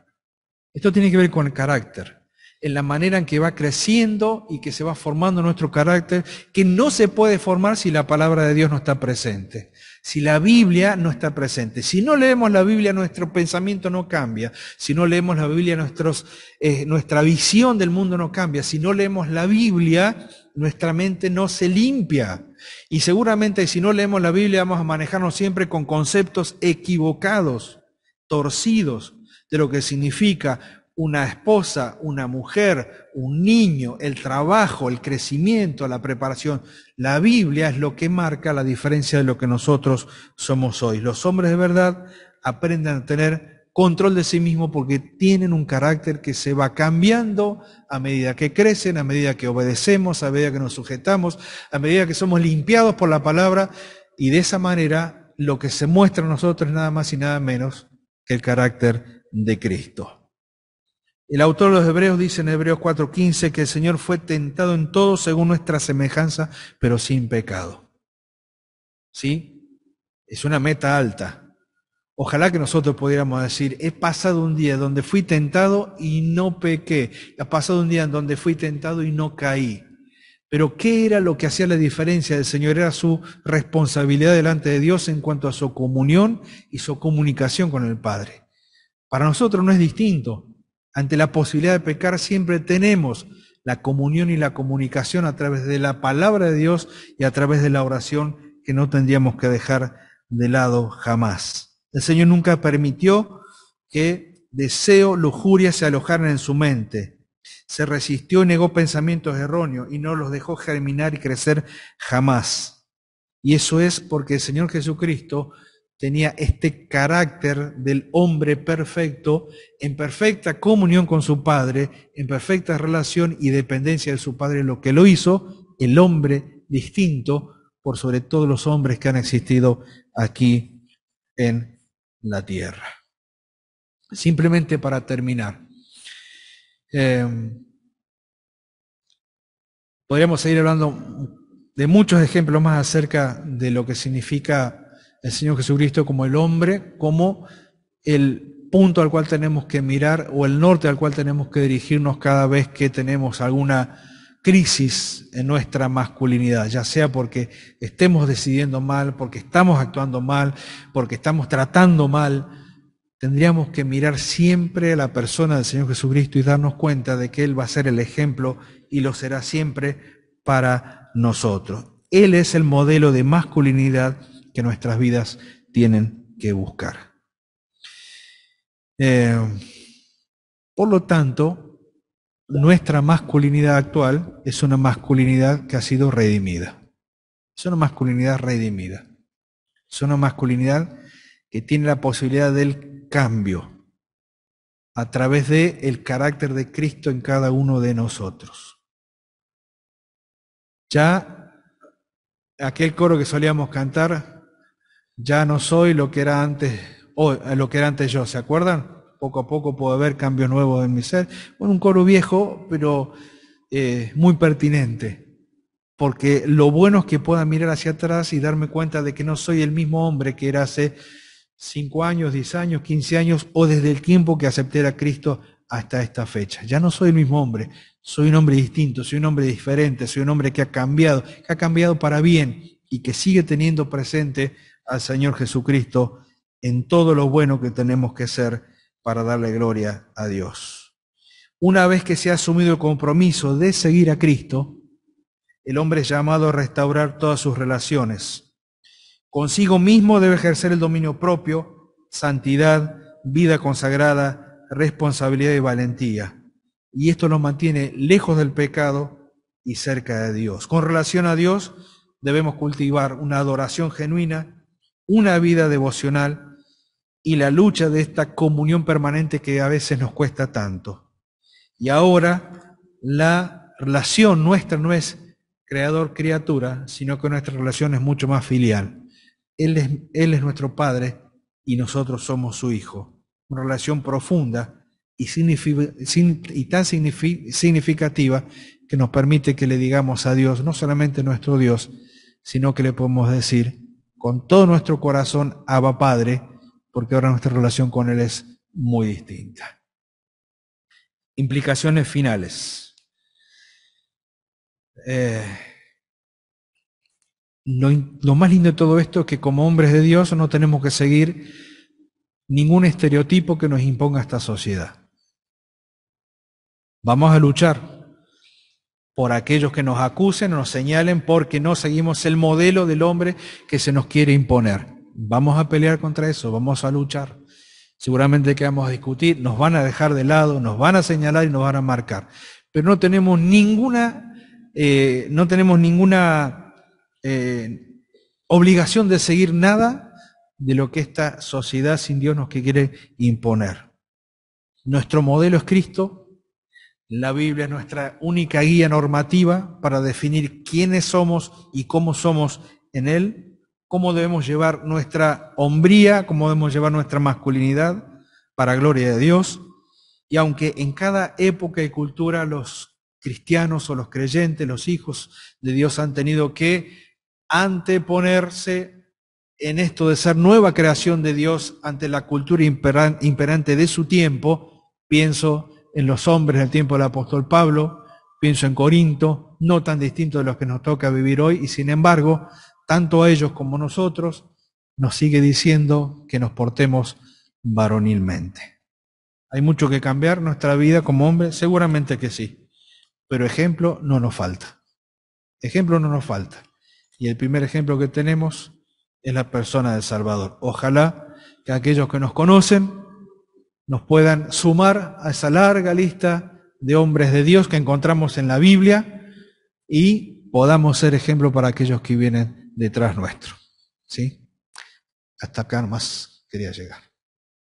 Esto tiene que ver con el carácter. En la manera en que va creciendo y que se va formando nuestro carácter, que no se puede formar si la palabra de Dios no está presente. Si la Biblia no está presente. Si no leemos la Biblia, nuestro pensamiento no cambia. Si no leemos la Biblia, nuestra visión del mundo no cambia. Si no leemos la Biblia, nuestra mente no se limpia. Y seguramente si no leemos la Biblia, vamos a manejarnos siempre con conceptos equivocados, torcidos, de lo que significa una esposa, una mujer, un niño, el trabajo, el crecimiento, la preparación. La Biblia es lo que marca la diferencia de lo que nosotros somos hoy. Los hombres de verdad aprenden a tener control de sí mismos porque tienen un carácter que se va cambiando a medida que crecen, a medida que obedecemos, a medida que nos sujetamos, a medida que somos limpiados por la palabra, y de esa manera lo que se muestra a nosotros es nada más y nada menos que el carácter de Cristo. El autor de los Hebreos dice en Hebreos 4:15 que el Señor fue tentado en todo según nuestra semejanza, pero sin pecado. ¿Sí? Es una meta alta. Ojalá que nosotros pudiéramos decir, he pasado un día donde fui tentado y no pequé. He pasado un día en donde fui tentado y no caí. Pero ¿qué era lo que hacía la diferencia del Señor? Era su responsabilidad delante de Dios en cuanto a su comunión y su comunicación con el Padre. Para nosotros no es distinto. Ante la posibilidad de pecar siempre tenemos la comunión y la comunicación a través de la palabra de Dios y a través de la oración que no tendríamos que dejar de lado jamás. El Señor nunca permitió que deseo, lujuria se alojaran en su mente. Se resistió y negó pensamientos erróneos y no los dejó germinar y crecer jamás. Y eso es porque el Señor Jesucristo tenía este carácter del hombre perfecto, en perfecta comunión con su Padre, en perfecta relación y dependencia de su Padre, lo que lo hizo el hombre distinto por sobre todos los hombres que han existido aquí en la tierra. Simplemente para terminar, podríamos seguir hablando de muchos ejemplos más acerca de lo que significa el Señor Jesucristo como el hombre, como el punto al cual tenemos que mirar o el norte al cual tenemos que dirigirnos cada vez que tenemos alguna crisis en nuestra masculinidad, ya sea porque estemos decidiendo mal, porque estamos actuando mal, porque estamos tratando mal. Tendríamos que mirar siempre a la persona del Señor Jesucristo y darnos cuenta de que Él va a ser el ejemplo y lo será siempre para nosotros. Él es el modelo de masculinidad que nuestras vidas tienen que buscar. Por lo tanto, nuestra masculinidad actual es una masculinidad que ha sido redimida. Es una masculinidad redimida. Es una masculinidad que tiene la posibilidad del cambio a través del carácter de Cristo en cada uno de nosotros. Ya aquel coro que solíamos cantar, ya no soy lo que era antes, o lo que era antes yo, ¿se acuerdan? Poco a poco puedo ver cambios nuevos en mi ser. Bueno, un coro viejo, pero muy pertinente, porque lo bueno es que pueda mirar hacia atrás y darme cuenta de que no soy el mismo hombre que era hace 5 años, 10 años, 15 años, o desde el tiempo que acepté a Cristo hasta esta fecha. Ya no soy el mismo hombre, soy un hombre distinto, soy un hombre diferente, soy un hombre que ha cambiado para bien y que sigue teniendo presente al Señor Jesucristo en todo lo bueno que tenemos que ser para darle gloria a Dios. Una vez que se ha asumido el compromiso de seguir a Cristo, el hombre es llamado a restaurar todas sus relaciones. Consigo mismo debe ejercer el dominio propio, santidad, vida consagrada, responsabilidad y valentía. Y esto nos mantiene lejos del pecado y cerca de Dios. Con relación a Dios, debemos cultivar una adoración genuina, una vida devocional y la lucha de esta comunión permanente que a veces nos cuesta tanto. Y ahora, la relación nuestra no es creador-criatura, sino que nuestra relación es mucho más filial. Él es nuestro Padre y nosotros somos su Hijo. Una relación profunda y tan significativa que nos permite que le digamos a Dios, no solamente nuestro Dios, sino que le podemos decir con todo nuestro corazón, Abba Padre, porque ahora nuestra relación con Él es muy distinta. Implicaciones finales. Lo más lindo de todo esto es que como hombres de Dios no tenemos que seguir ningún estereotipo que nos imponga esta sociedad. Vamos a luchar por aquellos que nos acusen o nos señalen porque no seguimos el modelo del hombre que se nos quiere imponer. Vamos a pelear contra eso, vamos a luchar. Seguramente que vamos a discutir, nos van a dejar de lado, nos van a señalar y nos van a marcar. Pero no tenemos ninguna obligación de seguir nada de lo que esta sociedad sin Dios nos quiere imponer. Nuestro modelo es Cristo, la Biblia es nuestra única guía normativa para definir quiénes somos y cómo somos en Él, cómo debemos llevar nuestra hombría, cómo debemos llevar nuestra masculinidad para gloria de Dios. Y aunque en cada época y cultura los cristianos o los creyentes, los hijos de Dios han tenido que anteponerse en esto de ser nueva creación de Dios ante la cultura imperante de su tiempo, pienso en los hombres del tiempo del apóstol Pablo, pienso en Corinto, no tan distinto de los que nos toca vivir hoy, y sin embargo, tanto a ellos como a nosotros, nos sigue diciendo que nos portemos varonilmente. ¿Hay mucho que cambiar en nuestra vida como hombres? Seguramente que sí, pero ejemplo no nos falta. Ejemplo no nos falta. Y el primer ejemplo que tenemos es la persona del Salvador. Ojalá que aquellos que nos conocen nos puedan sumar a esa larga lista de hombres de Dios que encontramos en la Biblia y podamos ser ejemplo para aquellos que vienen detrás nuestro. ¿Sí? Hasta acá nomás quería llegar.